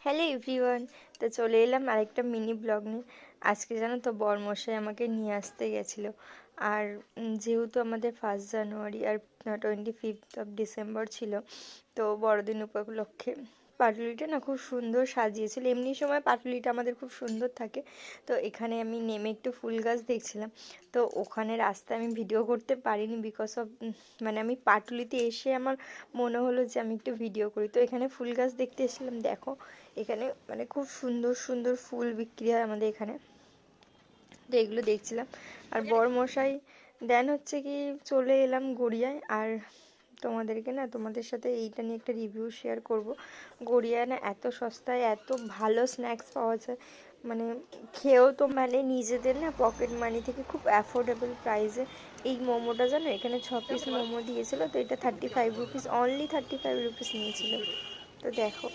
Hello everyone. তো চলে এলাম আরেকটা মিনি ব্লগ নিয়ে। আজকে জানো তো বরমশাই আমাকে নিয়ে আসতে গেছিলো। আর যেহেতু আমাদের 1 জানুয়ারি আর 25 ডিসেম্বর ছিল, তো বড়দিন উপলক্ষে পাটুলিটা না খুব সুন্দর সাজিয়েছিল। এমনি সময় পাটুলিটা আমাদের খুব সুন্দর থাকে। তো এখানে আমি নেমে একটু ফুল গাছ দেখছিলাম। তো ওখানে রাস্তায় আমি ভিডিও করতে পারিনি বিকজ অফ মানে আমি পাটুলিতে এসে আমার মনে হলো যে আমি একটু ভিডিও করি। তো এখানে ফুল গাছ দেখতে এসেছিলাম। দেখো এখানে মানে খুব সুন্দর সুন্দর ফুল বিক্রি হয় আমাদের এখানে। তো এগুলো দেখছিলাম। আর বড়মশাই দেন হচ্ছে কি চলে এলাম গড়িয়ায়। আর তোমাদেরকে না তোমাদের সাথে এইটা নিয়ে একটা রিভিউ শেয়ার করব। গড়িয়ায় না এত সস্তায় এত ভালো স্ন্যাক্স পাওয়া যায়, মানে খেয়েও তো মানে নিজেদের না পকেট মানি থেকে খুব অ্যাফোর্ডেবল প্রাইসে। এই মোমোটা জানো এখানে 6 পিস মোমো দিয়েছিল, তো এটা 35 রুপিস, অনলি 35 রুপিস নিয়েছিল। তো দেখো